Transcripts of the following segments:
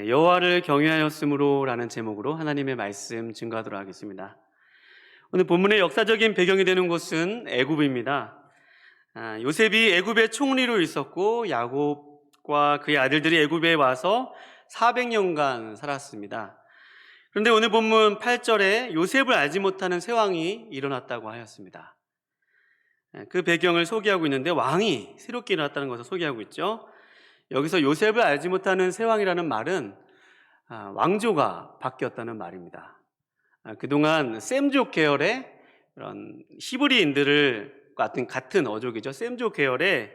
네, 여호와를 경외하였으므로라는 제목으로 하나님의 말씀 증거하도록 하겠습니다. 오늘 본문의 역사적인 배경이 되는 곳은 애굽입니다. 요셉이 애굽의 총리로 있었고 야곱과 그의 아들들이 애굽에 와서 400년간 살았습니다. 그런데 오늘 본문 8절에 요셉을 알지 못하는 새 왕이 일어났다고 하였습니다. 그 배경을 소개하고 있는데 왕이 새롭게 일어났다는 것을 소개하고 있죠. 여기서 요셉을 알지 못하는 새 왕이라는 말은 왕조가 바뀌었다는 말입니다. 그동안 셈족 계열의 그런 히브리인들을 같은 어족이죠. 셈족 계열의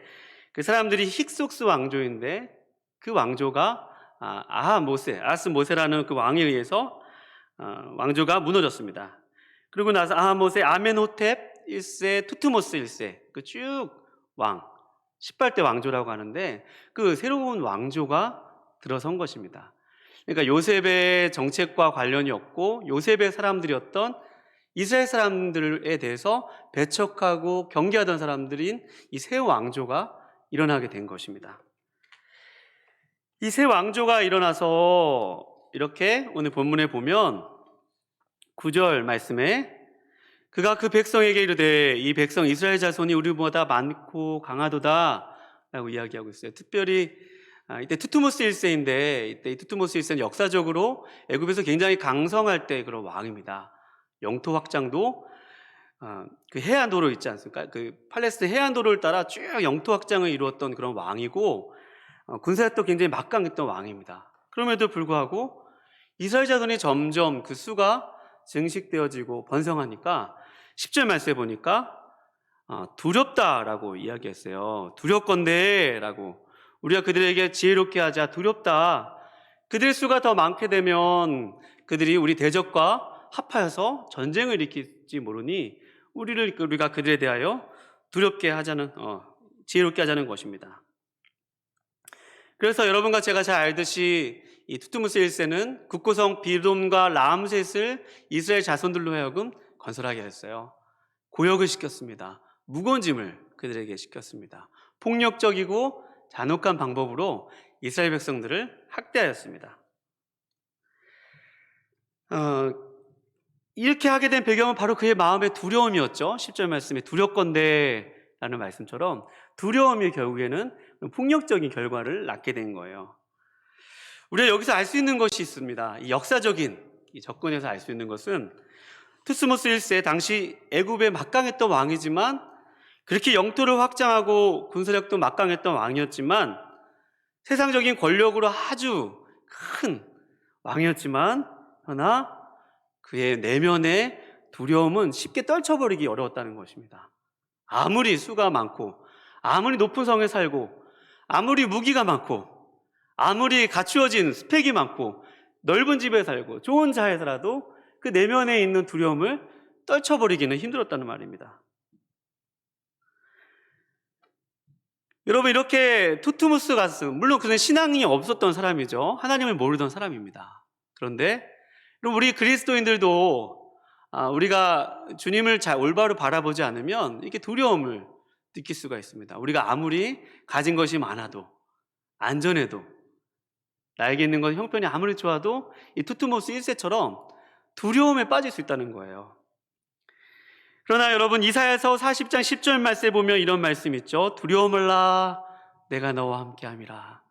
그 사람들이 힉속스 왕조인데 그 왕조가 아하모세라는 그 왕에 의해서 왕조가 무너졌습니다. 그리고 나서 아하모세 아멘호텝 1세 투트모스 1세 그 쭉 왕 18대 왕조라고 하는데 그 새로운 왕조가 들어선 것입니다. 그러니까 요셉의 정책과 관련이 없고 요셉의 사람들이었던 이스라엘 사람들에 대해서 배척하고 경계하던 사람들인 이 새 왕조가 일어나게 된 것입니다. 이 새 왕조가 일어나서 이렇게 오늘 본문에 보면 9절 말씀에 그가 그 백성에게 이르되 이 백성 이스라엘 자손이 우리보다 많고 강하도다 라고 이야기하고 있어요. 특별히 이때 투트모스 1세인데 이때 이 투트모스 1세는 역사적으로 애굽에서 굉장히 강성할 때 그런 왕입니다. 영토 확장도 그 해안도로 있지 않습니까? 그 팔레스타인 해안도로를 따라 쭉 영토 확장을 이루었던 그런 왕이고 군사력도 굉장히 막강했던 왕입니다. 그럼에도 불구하고 이스라엘 자손이 점점 그 수가 증식되어지고 번성하니까 10절 말씀에 보니까 두렵다라고 이야기했어요. 두렵건대 라고 우리가 그들에게 지혜롭게 하자. 두렵다. 그들의 수가 더 많게 되면 그들이 우리 대적과 합하여서 전쟁을 일으킬지 모르니 우리가 그들에 대하여 두렵게 하자는 지혜롭게 하자는 것입니다. 그래서 여러분과 제가 잘 알듯이 이 투트모스 1세는 국고성 비돔과 라암셋을 이스라엘 자손들로 하여금 건설하게 했어요. 고역을 시켰습니다. 무거운 짐을 그들에게 시켰습니다. 폭력적이고 잔혹한 방법으로 이스라엘 백성들을 학대하였습니다. 이렇게 하게 된 배경은 바로 그의 마음의 두려움이었죠. 10절 말씀에 두렵건대 라는 말씀처럼 두려움이 결국에는 폭력적인 결과를 낳게 된 거예요. 우리가 여기서 알 수 있는 것이 있습니다. 이 역사적인 이 접근에서 알 수 있는 것은 투트모스 1세 당시 애굽의 막강했던 왕이지만 그렇게 영토를 확장하고 군사력도 막강했던 왕이었지만 세상적인 권력으로 아주 큰 왕이었지만 그러나 그의 내면의 두려움은 쉽게 떨쳐버리기 어려웠다는 것입니다. 아무리 수가 많고 아무리 높은 성에 살고 아무리 무기가 많고 아무리 갖추어진 스펙이 많고 넓은 집에 살고 좋은 자에 살아도 그 내면에 있는 두려움을 떨쳐버리기는 힘들었다는 말입니다. 여러분 이렇게 투트모스 같은 물론 그는 신앙이 없었던 사람이죠. 하나님을 모르던 사람입니다. 그런데 우리 그리스도인들도 우리가 주님을 잘 올바로 바라보지 않으면 이렇게 두려움을 느낄 수가 있습니다. 우리가 아무리 가진 것이 많아도 안전해도 나에게 있는 건 형편이 아무리 좋아도 이 투트모스 1세처럼 두려움에 빠질 수 있다는 거예요. 그러나 여러분 이사야서 40장 10절 말씀에 보면 이런 말씀이 있죠. 두려워 말라 내가 너와 함께함이라.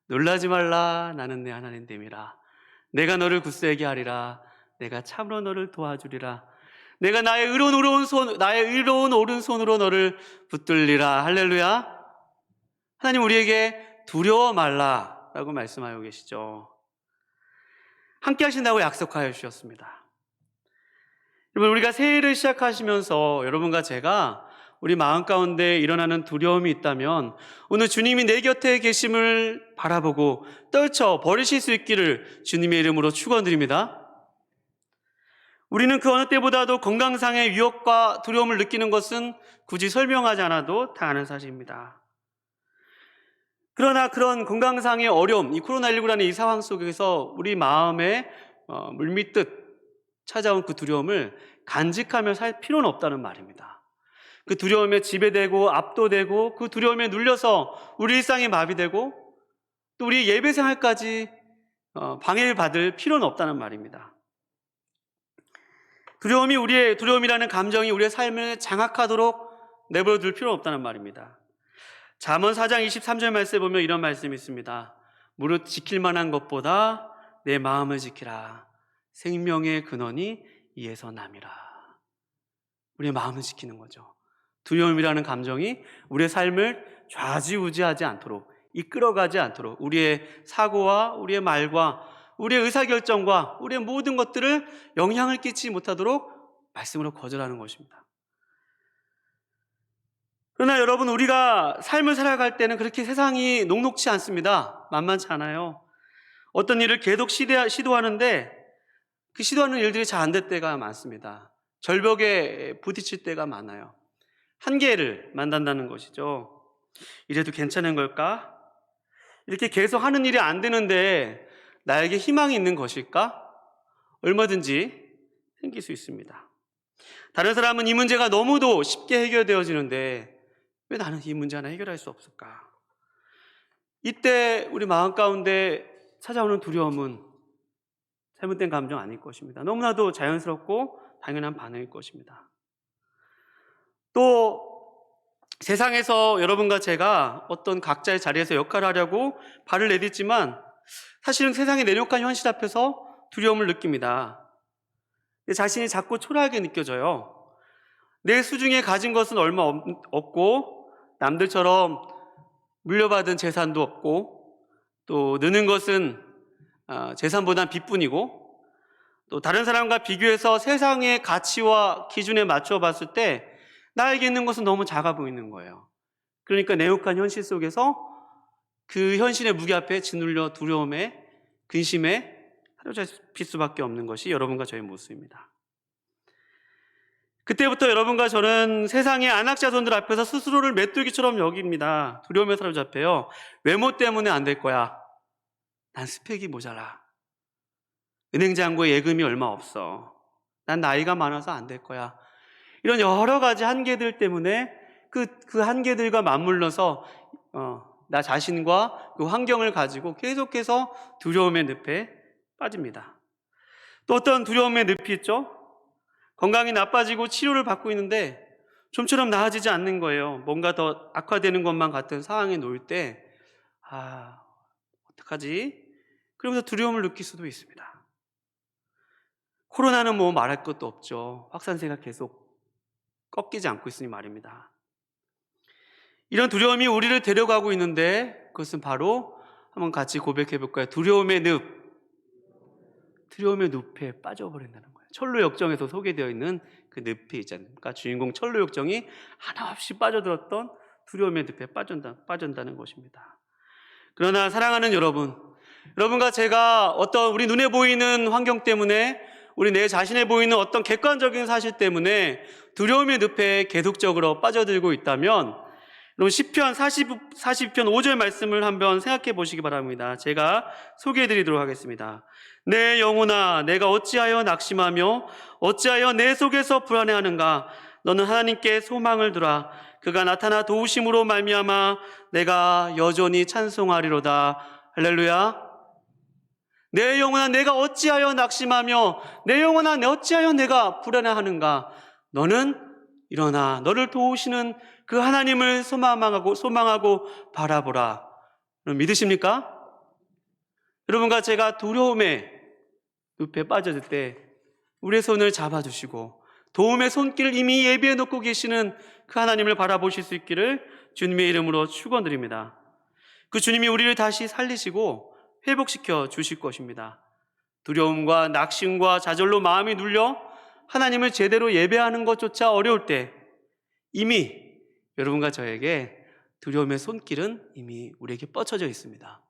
놀라지 말라 나는 내 하나님 됨이라. 내가 너를 굳세게 하리라. 내가 참으로 너를 도와주리라. 내가 나의 의로운 오른손으로 너를 붙들리라. 할렐루야. 하나님 우리에게 두려워 말라라고 말씀하고 계시죠. 함께 하신다고 약속하여 주셨습니다. 여러분 우리가 새해를 시작하시면서 여러분과 제가 우리 마음 가운데 일어나는 두려움이 있다면 오늘 주님이 내 곁에 계심을 바라보고 떨쳐 버리실 수 있기를 주님의 이름으로 축원드립니다. 우리는 그 어느 때보다도 건강상의 위협과 두려움을 느끼는 것은 굳이 설명하지 않아도 다 아는 사실입니다. 그러나 그런 건강상의 어려움, 이 코로나19라는 이 상황 속에서 우리 마음에 물밀듯 찾아온 그 두려움을 간직하며 살 필요는 없다는 말입니다. 그 두려움에 지배되고 압도되고 그 두려움에 눌려서 우리 일상이 마비되고 또 우리 예배 생활까지 방해를 받을 필요는 없다는 말입니다. 두려움이라는 감정이 우리의 삶을 장악하도록 내버려둘 필요는 없다는 말입니다. 잠언 4장 23절 말씀에 보면 이런 말씀이 있습니다. 무릇 지킬 만한 것보다 내 마음을 지키라. 생명의 근원이 이에서 남이라. 우리의 마음을 지키는 거죠. 두려움이라는 감정이 우리의 삶을 좌지우지하지 않도록, 이끌어가지 않도록, 우리의 사고와 우리의 말과 우리의 의사결정과 우리의 모든 것들을 영향을 끼치지 못하도록 말씀으로 거절하는 것입니다. 그러나 여러분, 우리가 삶을 살아갈 때는 그렇게 세상이 녹록지 않습니다. 만만치 않아요. 어떤 일을 계속 시도하는데 그 시도하는 일들이 잘 안 될 때가 많습니다. 절벽에 부딪힐 때가 많아요. 한계를 만난다는 것이죠. 이래도 괜찮은 걸까? 이렇게 계속 하는 일이 안 되는데 나에게 희망이 있는 것일까? 얼마든지 생길 수 있습니다. 다른 사람은 이 문제가 너무도 쉽게 해결되어지는데 왜 나는 이 문제 하나 해결할 수 없을까? 이때 우리 마음 가운데 찾아오는 두려움은 잘못된 감정 아닐 것입니다. 너무나도 자연스럽고 당연한 반응일 것입니다. 또 세상에서 여러분과 제가 어떤 각자의 자리에서 역할을 하려고 발을 내딛지만 사실은 세상의 내력한 현실 앞에서 두려움을 느낍니다. 내 자신이 자꾸 초라하게 느껴져요. 내 수중에 가진 것은 얼마 없고 남들처럼 물려받은 재산도 없고 또 느는 것은 재산보단 빚뿐이고 또 다른 사람과 비교해서 세상의 가치와 기준에 맞춰 봤을 때 나에게 있는 것은 너무 작아 보이는 거예요. 그러니까 내혹한 현실 속에서 그 현실의 무게 앞에 짓눌려 두려움에 근심에 사로잡힐 수밖에 없는 것이 여러분과 저의 모습입니다. 그때부터 여러분과 저는 세상의 안학자손들 앞에서 스스로를 메뚜기처럼 여깁니다. 두려움에 사로잡혀요. 외모 때문에 안 될 거야. 난 스펙이 모자라. 은행잔고에 예금이 얼마 없어. 난 나이가 많아서 안 될 거야. 이런 여러 가지 한계들 때문에 그 한계들과 맞물려서 나 자신과 그 환경을 가지고 계속해서 두려움의 늪에 빠집니다. 또 어떤 두려움의 늪이 있죠? 건강이 나빠지고 치료를 받고 있는데 좀처럼 나아지지 않는 거예요. 뭔가 더 악화되는 것만 같은 상황에 놓일 때 어떡하지? 그러면서 두려움을 느낄 수도 있습니다. 코로나는 뭐 말할 것도 없죠. 확산세가 계속 꺾이지 않고 있으니 말입니다. 이런 두려움이 우리를 데려가고 있는데 그것은 바로 한번 같이 고백해 볼까요? 두려움의 늪에 빠져버린다는 거예요. 철로 역정에서 소개되어 있는 그 늪이 있지 않습니까? 주인공 철로 역정이 하나 없이 빠져들었던 두려움의 늪에 빠진다는 것입니다. 그러나 사랑하는 여러분과 제가 어떤 우리 눈에 보이는 환경 때문에 우리 내 자신에 보이는 어떤 객관적인 사실 때문에 두려움의 늪에 계속적으로 빠져들고 있다면 여러분 시편 40편 5절 말씀을 한번 생각해 보시기 바랍니다. 제가 소개해 드리도록 하겠습니다. 내 영혼아 내가 어찌하여 낙심하며 어찌하여 내 속에서 불안해하는가. 너는 하나님께 소망을 두라. 그가 나타나 도우심으로 말미암아 내가 여전히 찬송하리로다. 할렐루야. 내 영혼아 내가 어찌하여 낙심하며 내 영혼아 어찌하여 내가 불안해하는가. 너는 일어나 너를 도우시는 그 하나님을 소망하고 바라보라. 여러분 믿으십니까? 여러분과 제가 두려움의 늪에 빠져들 때 우리의 손을 잡아주시고 도움의 손길을 이미 예비해 놓고 계시는 그 하나님을 바라보실 수 있기를 주님의 이름으로 축원드립니다. 그 주님이 우리를 다시 살리시고 회복시켜 주실 것입니다. 두려움과 낙심과 좌절로 마음이 눌려 하나님을 제대로 예배하는 것조차 어려울 때 이미 여러분과 저에게 두려움의 손길은 이미 우리에게 뻗쳐져 있습니다.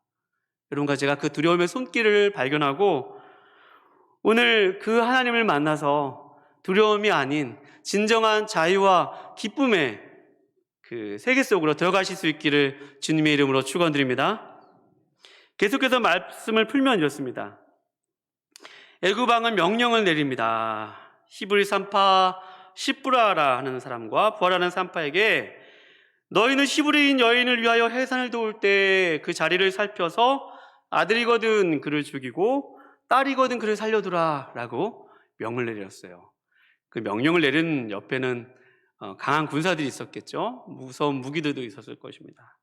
여러분과 제가 그 두려움의 손길을 발견하고 오늘 그 하나님을 만나서 두려움이 아닌 진정한 자유와 기쁨의 그 세계 속으로 들어가실 수 있기를 주님의 이름으로 축원드립니다. 계속해서 말씀을 풀면 이렇습니다. 애굽 왕은 명령을 내립니다. 히브리 산파 시브라라 하는 사람과 부하라는 산파에게 너희는 히브리인 여인을 위하여 해산을 도울 때 그 자리를 살펴서 아들이거든 그를 죽이고 딸이거든 그를 살려두라라고 명을 내렸어요. 그 명령을 내린 옆에는 강한 군사들이 있었겠죠. 무서운 무기들도 있었을 것입니다.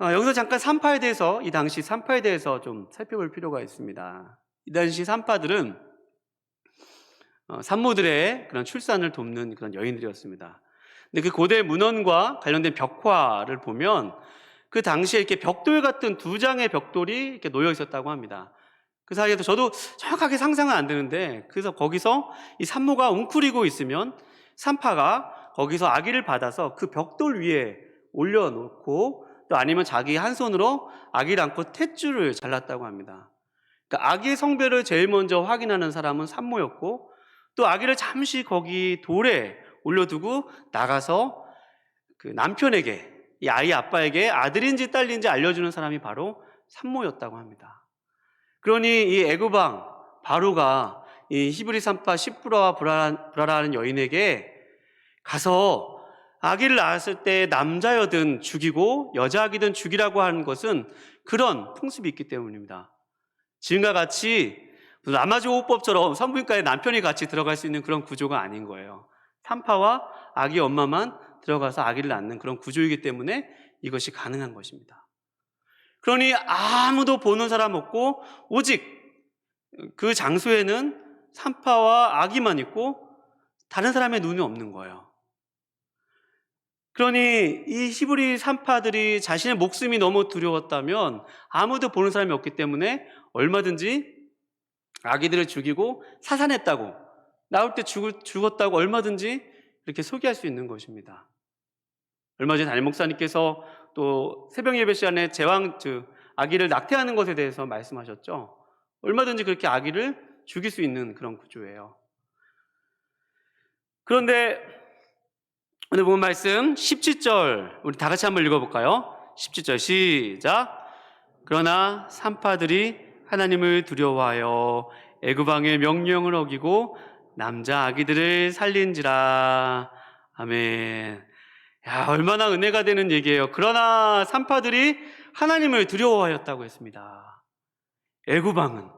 여기서 잠깐 산파에 대해서, 이 당시 산파에 대해서 좀 살펴볼 필요가 있습니다. 이 당시 산파들은 산모들의 그런 출산을 돕는 그런 여인들이었습니다. 근데 그 고대 문헌과 관련된 벽화를 보면 그 당시에 이렇게 벽돌 같은 두 장의 벽돌이 이렇게 놓여 있었다고 합니다. 그 사이에도 저도 정확하게 상상은 안 되는데, 그래서 거기서 이 산모가 웅크리고 있으면 산파가 거기서 아기를 받아서 그 벽돌 위에 올려놓고, 또 아니면 자기 한 손으로 아기를 안고 탯줄을 잘랐다고 합니다. 그러니까 아기의 성별을 제일 먼저 확인하는 사람은 산모였고, 또 아기를 잠시 거기 돌에 올려두고 나가서 그 남편에게, 이 아이 아빠에게 아들인지 딸인지 알려주는 사람이 바로 산모였다고 합니다. 그러니 이 애굽왕 바로가 이 히브리 산파 시프라와 브라라는 여인에게 가서 아기를 낳았을 때 남자여든 죽이고 여자아기든 죽이라고 하는 것은 그런 풍습이 있기 때문입니다. 지금과 같이 남아주 호흡법처럼 산부인과에 남편이 같이 들어갈 수 있는 그런 구조가 아닌 거예요. 산파와 아기 엄마만 들어가서 아기를 낳는 그런 구조이기 때문에 이것이 가능한 것입니다. 그러니 아무도 보는 사람 없고 오직 그 장소에는 산파와 아기만 있고 다른 사람의 눈이 없는 거예요. 그러니 이 히브리 산파들이 자신의 목숨이 너무 두려웠다면 아무도 보는 사람이 없기 때문에 얼마든지 아기들을 죽이고 사산했다고, 나올 때 죽었다고 얼마든지 이렇게 소개할 수 있는 것입니다. 얼마 전에 담임 목사님께서 또 새벽 예배 시간에 아기를 낙태하는 것에 대해서 말씀하셨죠. 얼마든지 그렇게 아기를 죽일 수 있는 그런 구조예요. 그런데 오늘 본 말씀 17절 우리 다 같이 한번 읽어볼까요? 17절 시작. 그러나 산파들이 하나님을 두려워하여 애굽왕의 명령을 어기고 남자 아기들을 살린지라. 아멘. 야, 얼마나 은혜가 되는 얘기예요. 그러나 산파들이 하나님을 두려워하였다고 했습니다. 애굽왕은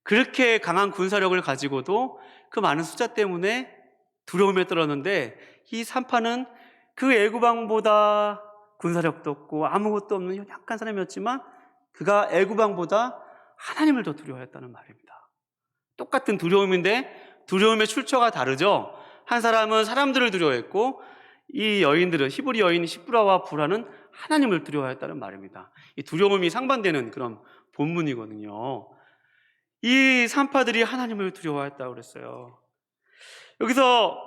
그렇게 강한 군사력을 가지고도 그 많은 숫자 때문에 두려움에 떨었는데, 이 산파는 그 애굽왕보다 군사력도 없고 아무것도 없는 약한 사람이었지만 그가 애굽왕보다 하나님을 더 두려워했다는 말입니다. 똑같은 두려움인데 두려움의 출처가 다르죠. 한 사람은 사람들을 두려워했고 이 여인들은, 히브리 여인 시프라와 브라는 하나님을 두려워했다는 말입니다. 이 두려움이 상반되는 그런 본문이거든요. 이 산파들이 하나님을 두려워했다고 그랬어요. 여기서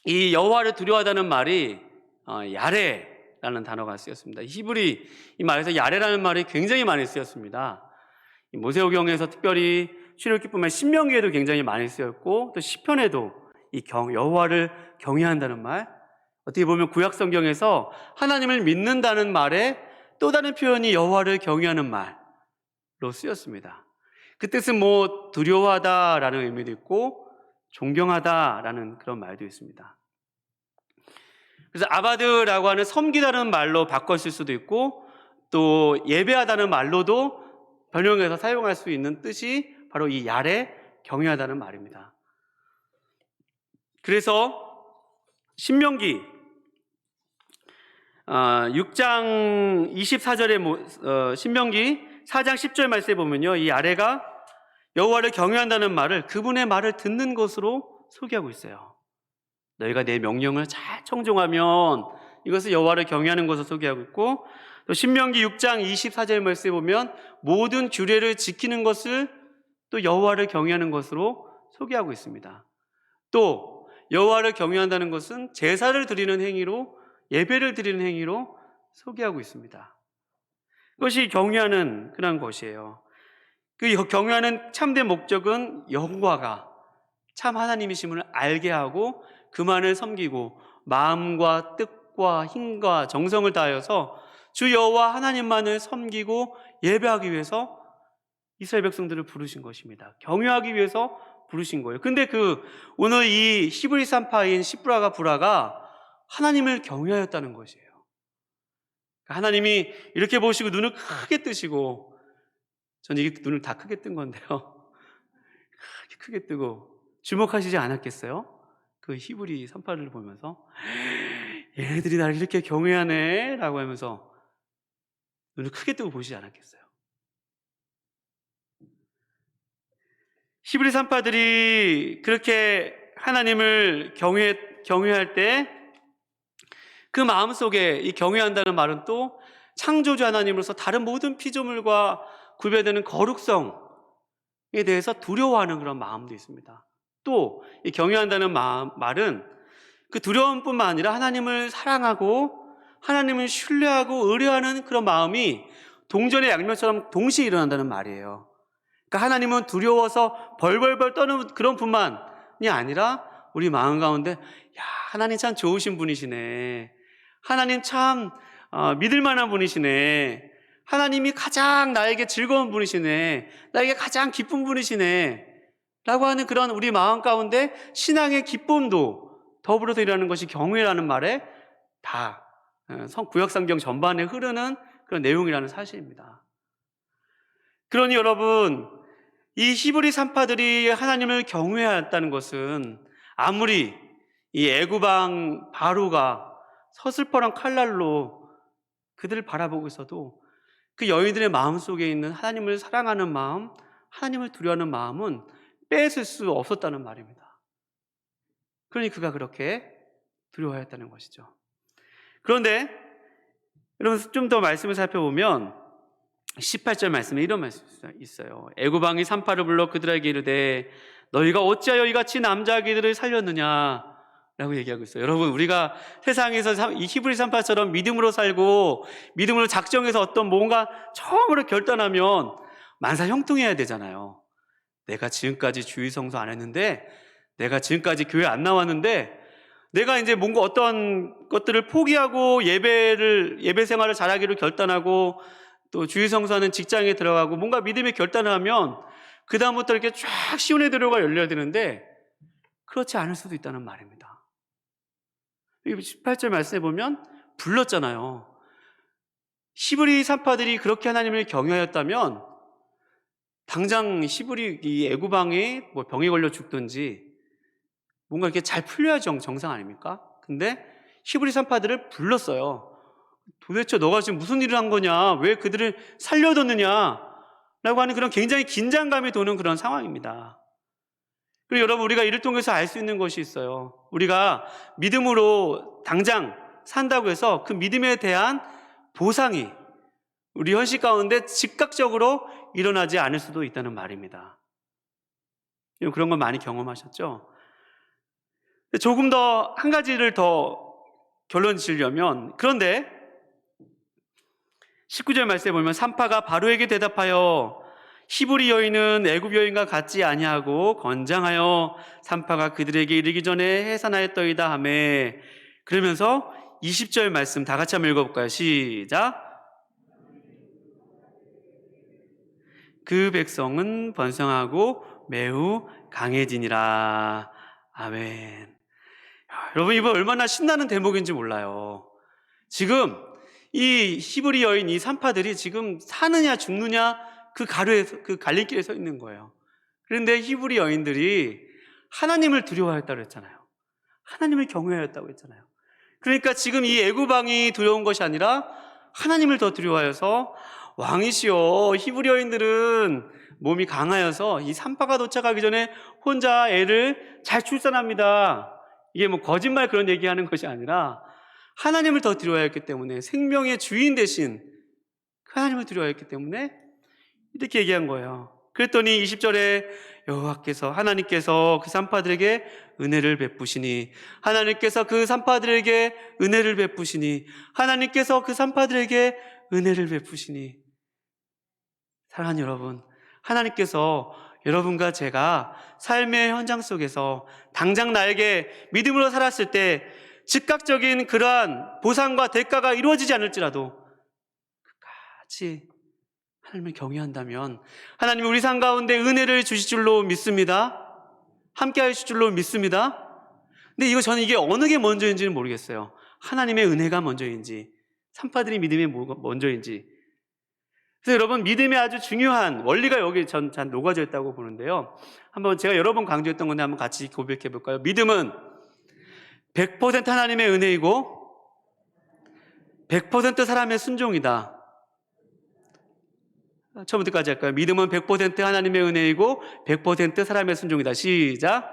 이 여호와를 두려워하다는 말이 야레라는 단어가 쓰였습니다. 히브리 이 말에서 야레라는 말이 굉장히 많이 쓰였습니다. 모세오경에서 특별히 출애굽기뿐만 신명기에도 굉장히 많이 쓰였고, 또 시편에도 이 여호와를 경외한다는 말, 어떻게 보면 구약 성경에서 하나님을 믿는다는 말에 또 다른 표현이 여호와를 경외하는 말로 쓰였습니다. 그 뜻은 두려워하다라는 의미도 있고 존경하다라는 그런 말도 있습니다. 그래서 아바드라고 하는 섬기다는 말로 바꿨을 수도 있고, 또 예배하다는 말로도 변형해서 사용할 수 있는 뜻이 바로 이 야레, 경외하다는 말입니다. 그래서 신명기 6장 24절에 신명기 4장 10절 말씀에 보면요, 이 야레가 여호와를 경외한다는 말을 그분의 말을 듣는 것으로 소개하고 있어요. 너희가 내 명령을 잘 청종하면, 이것을 여호와를 경외하는 것을 소개하고 있고, 또 신명기 6장 24절 말씀에 보면 모든 규례를 지키는 것을 또 여호와를 경외하는 것으로 소개하고 있습니다. 또 여호와를 경외한다는 것은 제사를 드리는 행위로, 예배를 드리는 행위로 소개하고 있습니다. 그것이 경외하는 그런 것이에요. 그 경외하는 참된 목적은 여호와가 참 하나님이심을 알게 하고 그만을 섬기고 마음과 뜻과 힘과 정성을 다하여서 주 여호와 하나님만을 섬기고 예배하기 위해서 이스라엘 백성들을 부르신 것입니다. 경외하기 위해서 부르신 거예요. 근데 오늘 이 히브리 산파인 시프라가 브라가 하나님을 경외하였다는 것이에요. 하나님이 이렇게 보시고 눈을 크게 뜨시고, 저는 이게 눈을 다 크게 뜬 건데요. 크게 뜨고 주목하시지 않았겠어요? 그 히브리 3파를 보면서 얘네들이 나를 이렇게 경외하네 라고 하면서 눈을 크게 뜨고 보시지 않았겠어요? 히브리 3파들이 그렇게 하나님을 경외할 때 그 마음속에 이 경외한다는 말은 또 창조주 하나님으로서 다른 모든 피조물과 구별되는 거룩성에 대해서 두려워하는 그런 마음도 있습니다. 또 이 경외한다는 말은 그 두려움뿐만 아니라 하나님을 사랑하고 하나님을 신뢰하고 의뢰하는 그런 마음이 동전의 양면처럼 동시에 일어난다는 말이에요. 그러니까 하나님은 두려워서 벌벌벌 떠는 그런 뿐만이 아니라 우리 마음 가운데 야, 하나님 참 좋으신 분이시네. 하나님 참 믿을 만한 분이시네. 하나님이 가장 나에게 즐거운 분이시네. 나에게 가장 기쁜 분이시네. 라고 하는 그런 우리 마음 가운데 신앙의 기쁨도 더불어서 일어나는 것이 경외라는 말에 다 구약성경 전반에 흐르는 그런 내용이라는 사실입니다. 그러니 여러분, 이 히브리 산파들이 하나님을 경외하였다는 것은 아무리 이 애굽왕 바로가 서슬퍼런 칼날로 그들을 바라보고 있어도 그 여인들의 마음속에 있는 하나님을 사랑하는 마음, 하나님을 두려워하는 마음은 뺏을 수 없었다는 말입니다. 그러니 그가 그렇게 두려워하였다는 것이죠. 그런데 여러분 좀 더 말씀을 살펴보면 18절 말씀에 이런 말씀이 있어요. 애굽왕이 산파를 불러 그들에게 이르되 너희가 어찌하여 이같이 남자아기들을 살렸느냐 라고 얘기하고 있어요. 여러분, 우리가 세상에서 이 히브리 산파처럼 믿음으로 살고 믿음으로 작정해서 어떤 뭔가 처음으로 결단하면 만사 형통해야 되잖아요. 내가 지금까지 주일 성수 안 했는데, 내가 지금까지 교회 안 나왔는데, 내가 이제 뭔가 어떤 것들을 포기하고 예배 생활을 잘하기로 결단하고 또 주일 성수하는 직장에 들어가고 뭔가 믿음의 결단을 하면 그 다음부터 이렇게 쫙 시온의 도로가 열려야 되는데 그렇지 않을 수도 있다는 말입니다. 18절 말씀해 보면 불렀잖아요. 히브리 산파들이 그렇게 하나님을 경외하였다면 당장 히브리 이 애굽왕이 뭐 병에 걸려 죽든지 뭔가 이렇게 잘 풀려야 정상 아닙니까? 근데 히브리 산파들을 불렀어요. 도대체 너가 지금 무슨 일을 한 거냐? 왜 그들을 살려뒀느냐? 라고 하는 그런 굉장히 긴장감이 도는 그런 상황입니다. 그리고 여러분, 우리가 이를 통해서 알 수 있는 것이 있어요. 우리가 믿음으로 당장 산다고 해서 그 믿음에 대한 보상이 우리 현실 가운데 즉각적으로 일어나지 않을 수도 있다는 말입니다. 그런 걸 많이 경험하셨죠? 조금 더 한 가지를 더 결론 지으려면, 그런데 19절 말씀에 보면 산파가 바로에게 대답하여 히브리 여인은 애굽 여인과 같지 아니하고 건장하여 산파가 그들에게 이르기 전에 해산하였더이다 하며, 그러면서 20절 말씀 다 같이 한번 읽어볼까요? 시작. 그 백성은 번성하고 매우 강해지니라. 아멘. 여러분, 이거 얼마나 신나는 대목인지 몰라요. 지금 이 히브리 여인 이 산파들이 지금 사느냐 죽느냐 그 갈림길에 서 있는 거예요. 그런데 히브리 여인들이 하나님을 두려워했다고 했잖아요. 하나님을 경외하였다고 했잖아요. 그러니까 지금 이 애굽 왕이 두려운 것이 아니라 하나님을 더 두려워해서, 왕이시여, 히브리 여인들은 몸이 강하여서 이 산파가 도착하기 전에 혼자 애를 잘 출산합니다. 이게 뭐 거짓말 그런 얘기하는 것이 아니라 하나님을 더 두려워했기 때문에, 생명의 주인 대신 하나님을 두려워했기 때문에 이렇게 얘기한 거예요. 그랬더니 20절에 여호와께서, 하나님께서 그 산파들에게 은혜를 베푸시니, 하나님께서 그 산파들에게 은혜를 베푸시니, 하나님께서 그 산파들에게 은혜를 베푸시니. 사랑하는 여러분, 하나님께서 여러분과 제가 삶의 현장 속에서 당장 나에게 믿음으로 살았을 때 즉각적인 그러한 보상과 대가가 이루어지지 않을지라도 끝까지 하나님을 경외한다면 하나님이 우리 삶 가운데 은혜를 주실 줄로 믿습니다. 함께 하실 줄로 믿습니다. 근데 저는 이게 어느 게 먼저인지는 모르겠어요. 하나님의 은혜가 먼저인지 산파들이 믿음이 뭐가 먼저인지. 그래서 여러분, 믿음의 아주 중요한 원리가 여기 잘 녹아져 있다고 보는데요. 한번 제가 여러 번 강조했던 건데 한번 같이 고백해 볼까요? 믿음은 100% 하나님의 은혜이고 100% 사람의 순종이다. 처음부터까지 할까요? 믿음은 100% 하나님의 은혜이고 100% 사람의 순종이다. 시작.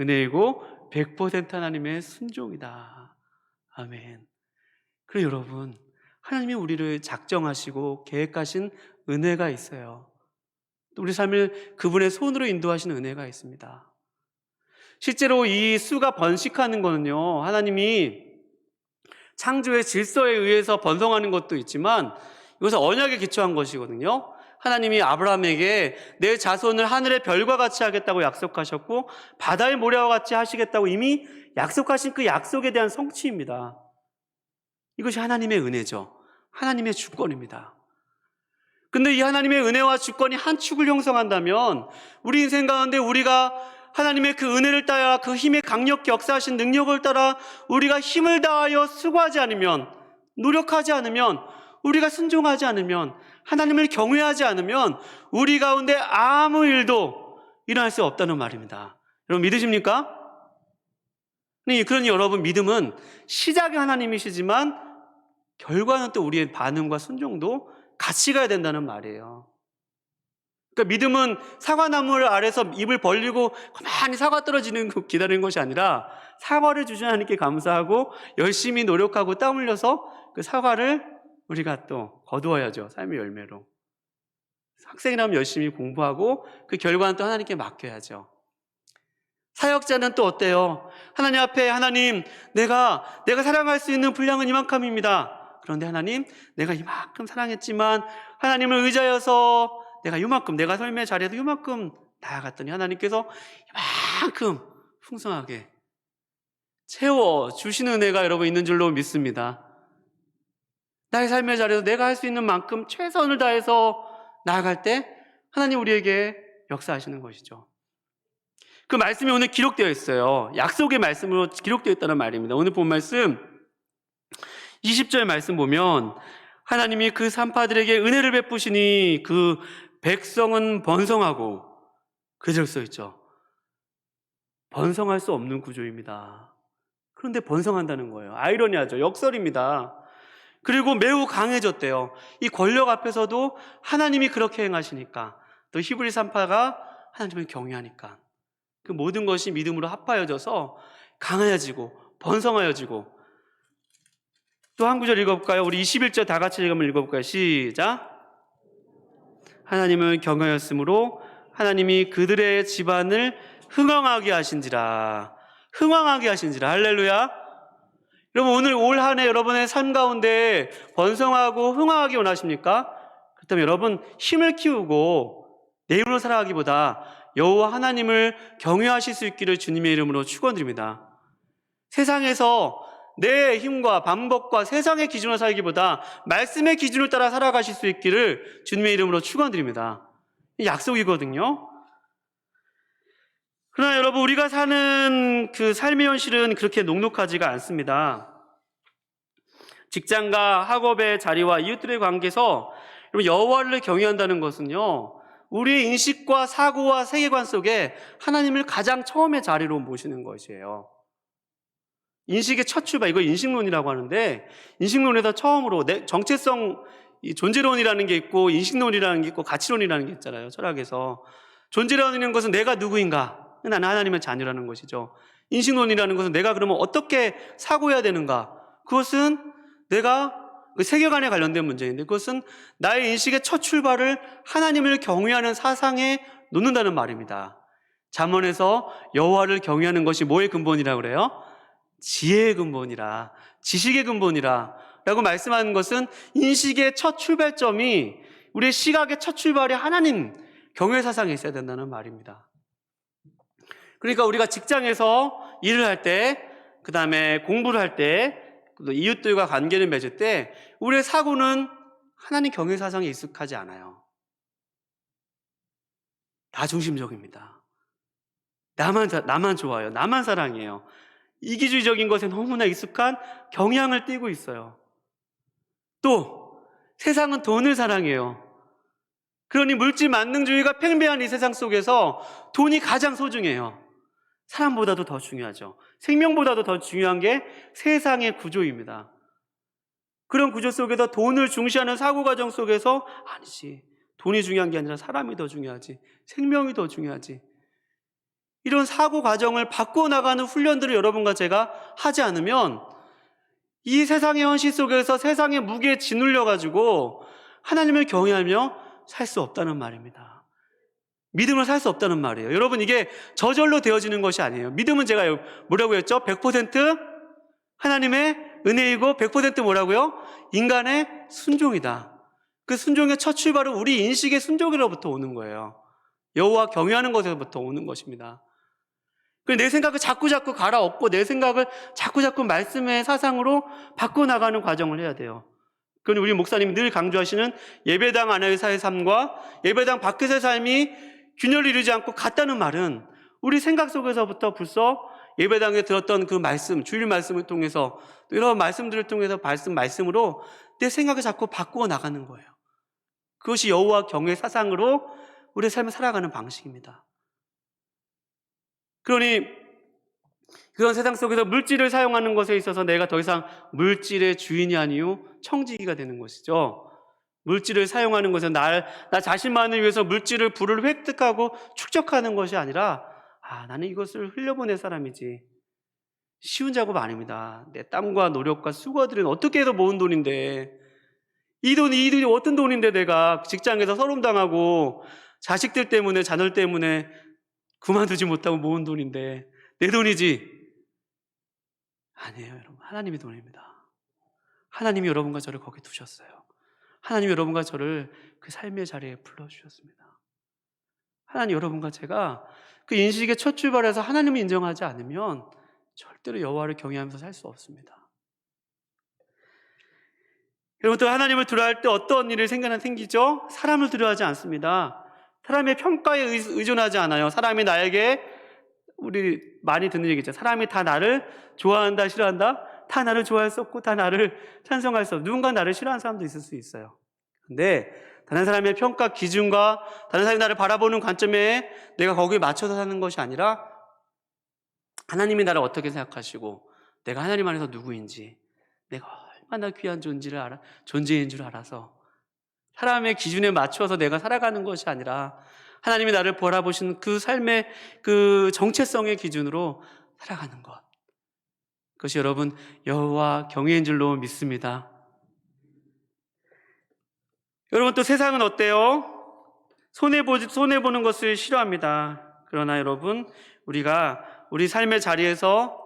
은혜이고 100% 하나님의 순종이다. 아멘. 그리고 여러분, 하나님이 우리를 작정하시고 계획하신 은혜가 있어요. 또 우리 삶을 그분의 손으로 인도하시는 은혜가 있습니다. 실제로 이 수가 번식하는 거는요, 하나님이 창조의 질서에 의해서 번성하는 것도 있지만 이것은 언약에 기초한 것이거든요. 하나님이 아브라함에게 내 자손을 하늘의 별과 같이 하겠다고 약속하셨고 바다의 모래와 같이 하시겠다고 이미 약속하신 그 약속에 대한 성취입니다. 이것이 하나님의 은혜죠. 하나님의 주권입니다. 근데 이 하나님의 은혜와 주권이 한 축을 형성한다면 우리 인생 가운데 우리가 하나님의 그 은혜를 따라 그 힘의 강력히 역사하신 능력을 따라 우리가 힘을 다하여 수고하지 않으면, 노력하지 않으면, 우리가 순종하지 않으면, 하나님을 경외하지 않으면 우리 가운데 아무 일도 일어날 수 없다는 말입니다. 여러분 믿으십니까? 그러니 여러분, 믿음은 시작이 하나님이시지만 결과는 또 우리의 반응과 순종도 같이 가야 된다는 말이에요. 그러니까 믿음은 사과나무 아래서 입을 벌리고 가만히 사과 떨어지는 거 기다리는 것이 아니라 사과를 주신 하나님께 감사하고 열심히 노력하고 땀 흘려서 그 사과를 우리가 또 거두어야죠. 삶의 열매로. 학생이라면 열심히 공부하고 그 결과는 또 하나님께 맡겨야죠. 사역자는 또 어때요? 하나님 앞에, 하나님, 내가 사랑할 수 있는 분량은 이만큼입니다. 그런데 하나님, 내가 이만큼 사랑했지만 하나님을 의지하여서 내가 이만큼, 내가 삶의 자리에도 이만큼 나아갔더니 하나님께서 이만큼 풍성하게 채워주시는 은혜가 여러분 있는 줄로 믿습니다. 나의 삶의 자리에서 내가 할 수 있는 만큼 최선을 다해서 나아갈 때 하나님 우리에게 역사하시는 것이죠. 그 말씀이 오늘 기록되어 있어요. 약속의 말씀으로 기록되어 있다는 말입니다. 오늘 본 말씀 20절 말씀 보면 하나님이 그 산파들에게 은혜를 베푸시니 그 백성은 번성하고, 그절 써 있죠. 번성할 수 없는 구조입니다. 그런데 번성한다는 거예요. 아이러니하죠. 역설입니다. 그리고 매우 강해졌대요. 이 권력 앞에서도 하나님이 그렇게 행하시니까, 또 히브리 산파가 하나님을 경외하니까 그 모든 것이 믿음으로 합하여져서 강해지고 번성하여지고. 또 한 구절 읽어볼까요? 우리 21절 다 같이 읽어볼까요? 시작. 하나님을 경외하였으므로 하나님이 그들의 집안을 흥왕하게 하신지라. 흥왕하게 하신지라. 할렐루야. 여러분, 오늘 올 한 해 여러분의 삶 가운데 번성하고 흥왕하기 원하십니까? 그렇다면 여러분, 힘을 키우고 내 힘으로 살아가기보다 여호와 하나님을 경외하실 수 있기를 주님의 이름으로 축원드립니다. 세상에서 내 힘과 방법과 세상의 기준으로 살기보다 말씀의 기준을 따라 살아가실 수 있기를 주님의 이름으로 축원드립니다. 약속이거든요. 그러나 여러분, 우리가 사는 그 삶의 현실은 그렇게 녹록하지가 않습니다. 직장과 학업의 자리와 이웃들의 관계에서 여호와를 경외한다는 것은요, 우리의 인식과 사고와 세계관 속에 하나님을 가장 처음의 자리로 모시는 것이에요. 인식의 첫 출발, 이거 인식론이라고 하는데, 인식론에서 처음으로 정체성, 존재론이라는 게 있고 인식론이라는 게 있고 가치론이라는 게 있잖아요. 철학에서 존재론이라는 것은 내가 누구인가, 나는 하나님의 자녀라는 것이죠. 인식론이라는 것은 내가 그러면 어떻게 사고해야 되는가, 그것은 내가 세계관에 관련된 문제인데, 그것은 나의 인식의 첫 출발을 하나님을 경외하는 사상에 놓는다는 말입니다. 잠언에서 여호와를 경외하는 것이 뭐의 근본이라고 그래요? 지혜의 근본이라, 지식의 근본이라 라고 말씀하는 것은 인식의 첫 출발점이, 우리의 시각의 첫 출발이 하나님 경외 사상에 있어야 된다는 말입니다. 그러니까 우리가 직장에서 일을 할 때, 그 다음에 공부를 할 때, 또 이웃들과 관계를 맺을 때 우리의 사고는 하나님 경외 사상에 익숙하지 않아요. 나 중심적입니다. 나만 좋아요. 나만 사랑해요. 이기주의적인 것에 너무나 익숙한 경향을 띠고 있어요. 또 세상은 돈을 사랑해요. 그러니 물질 만능주의가 팽배한 이 세상 속에서 돈이 가장 소중해요. 사람보다도 더 중요하죠. 생명보다도 더 중요한 게 세상의 구조입니다. 그런 구조 속에서 돈을 중시하는 사고과정 속에서 아니지, 돈이 중요한 게 아니라 사람이 더 중요하지, 생명이 더 중요하지, 이런 사고과정을 바꿔나가는 훈련들을 여러분과 제가 하지 않으면 이 세상의 현실 속에서 세상의 무게에 짓눌려가지고 하나님을 경외하며 살 수 없다는 말입니다. 믿음을 살 수 없다는 말이에요. 여러분, 이게 저절로 되어지는 것이 아니에요. 믿음은 제가 뭐라고 했죠? 100% 하나님의 은혜이고 100% 뭐라고요? 인간의 순종이다. 그 순종의 첫 출발은 우리 인식의 순종으로부터 오는 거예요. 여호와 경외하는 것에서부터 오는 것입니다. 내 생각을 자꾸 갈아엎고 내 생각을 자꾸 말씀의 사상으로 바꿔나가는 과정을 해야 돼요. 그러니 우리 목사님이 늘 강조하시는 예배당 안에서의 삶과 예배당 밖에서의 삶이 균열을 이루지 않고 같다는 말은 우리 생각 속에서부터 벌써 예배당에 들었던 그 말씀, 주일 말씀을 통해서 또 이런 말씀들을 통해서 말씀으로 내 생각을 자꾸 바꾸어 나가는 거예요. 그것이 여호와 경외 사상으로 우리의 삶을 살아가는 방식입니다. 그러니 그런 세상 속에서 물질을 사용하는 것에 있어서 내가 더 이상 물질의 주인이 아니요 청지기가 되는 것이죠. 물질을 사용하는 것은 나 자신만을 위해서 물질을 부를 획득하고 축적하는 것이 아니라 나는 이것을 흘려보낼 사람이지. 쉬운 작업 아닙니다. 내 땀과 노력과 수고들은 어떻게 해서 모은 돈인데 이 돈이 어떤 돈인데 내가 직장에서 서름당하고 자식들 때문에 자녀 때문에 그만두지 못하고 모은 돈인데 내 돈이지. 아니에요, 여러분. 하나님의 돈입니다. 하나님이 여러분과 저를 거기 두셨어요. 하나님이 여러분과 저를 그 삶의 자리에 불러주셨습니다. 하나님, 여러분과 제가 그 인식의 첫 출발에서 하나님을 인정하지 않으면 절대로 여호와를 경외하면서 살 수 없습니다. 여러분, 또 하나님을 두려워할 때 어떤 일이 생기죠? 사람을 두려워하지 않습니다. 사람의 평가에 의존하지 않아요. 사람이 나에게, 우리 많이 듣는 얘기죠. 사람이 다 나를 좋아한다, 싫어한다? 다 나를 좋아할 수 없고 다 나를 찬성할 수 없고 누군가 나를 싫어하는 사람도 있을 수 있어요. 근데 다른 사람의 평가 기준과 다른 사람이 나를 바라보는 관점에 내가 거기에 맞춰서 사는 것이 아니라 하나님이 나를 어떻게 생각하시고 내가 하나님 안에서 누구인지, 내가 얼마나 귀한 존재인 줄 알아서 사람의 기준에 맞춰서 내가 살아가는 것이 아니라 하나님이 나를 바라보신 그 삶의 그 정체성의 기준으로 살아가는 것, 그것이 여러분 여호와 경외인 줄로 믿습니다. 여러분, 또 세상은 어때요? 손해보는 것을 싫어합니다. 그러나 여러분, 우리가 우리 삶의 자리에서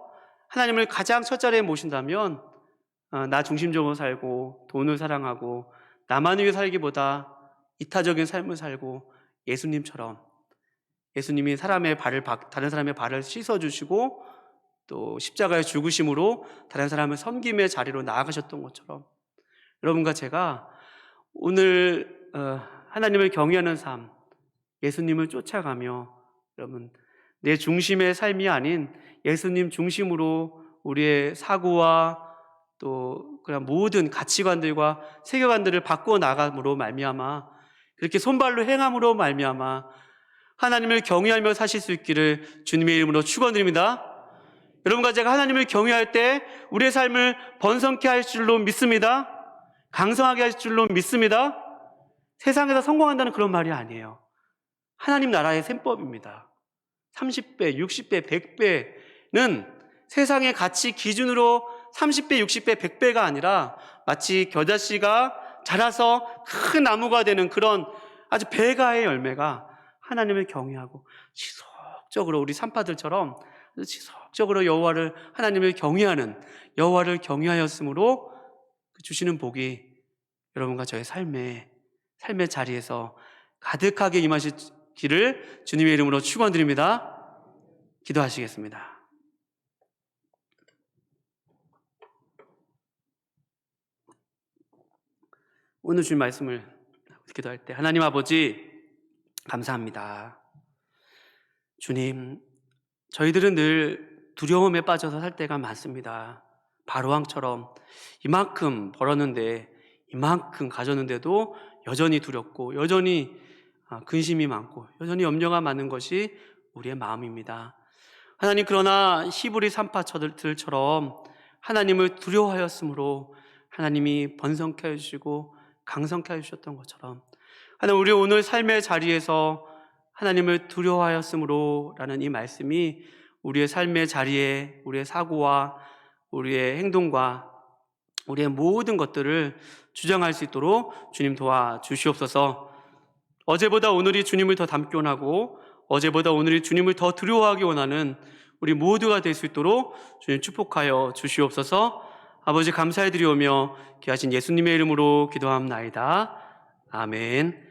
하나님을 가장 첫 자리에 모신다면 나 중심적으로 살고 돈을 사랑하고 나만 위해 살기보다 이타적인 삶을 살고 예수님이 다른 사람의 발을 씻어주시고 또 십자가의 죽으심으로 다른 사람을 섬김의 자리로 나아가셨던 것처럼 여러분과 제가 오늘 하나님을 경외하는 삶, 예수님을 쫓아가며 여러분 내 중심의 삶이 아닌 예수님 중심으로 우리의 사고와 또 그런 모든 가치관들과 세계관들을 바꾸어 나감으로 말미암아, 그렇게 손발로 행함으로 말미암아 하나님을 경외하며 사실 수 있기를 주님의 이름으로 축원드립니다. 여러분과 제가 하나님을 경외할 때 우리의 삶을 번성케 할 줄로 믿습니다. 강성하게 할 줄로 믿습니다. 세상에서 성공한다는 그런 말이 아니에요. 하나님 나라의 셈법입니다. 30배, 60배, 100배는 세상의 가치 기준으로 30배, 60배, 100배가 아니라 마치 겨자씨가 자라서 큰 나무가 되는 그런 아주 배가의 열매가 하나님을 경외하고 지속적으로 우리 산파들처럼 지속적으로 하나님을 경외하는 여호와를 경외하였으므로 주시는 복이 여러분과 저의 삶의 자리에서 가득하게 임하시기를 주님의 이름으로 축원드립니다. 기도하시겠습니다. 오늘 주신 말씀을 기도할 때 하나님 아버지 감사합니다. 주님, 저희들은 늘 두려움에 빠져서 살 때가 많습니다. 바로왕처럼 이만큼 벌었는데, 이만큼 가졌는데도 여전히 두렵고 여전히 근심이 많고 여전히 염려가 많은 것이 우리의 마음입니다. 하나님, 그러나 히브리 산파들처럼 하나님을 두려워하였으므로 하나님이 번성케 해주시고 강성케 해주셨던 것처럼, 하나님, 우리 오늘 삶의 자리에서 하나님을 두려워하였으므로 라는 이 말씀이 우리의 삶의 자리에 우리의 사고와 우리의 행동과 우리의 모든 것들을 주장할 수 있도록 주님 도와주시옵소서. 어제보다 오늘이 주님을 더 닮게 원하고 어제보다 오늘이 주님을 더 두려워하기 원하는 우리 모두가 될 수 있도록 주님 축복하여 주시옵소서. 아버지, 감사해 드리오며 귀하신 예수님의 이름으로 기도합나이다. 아멘.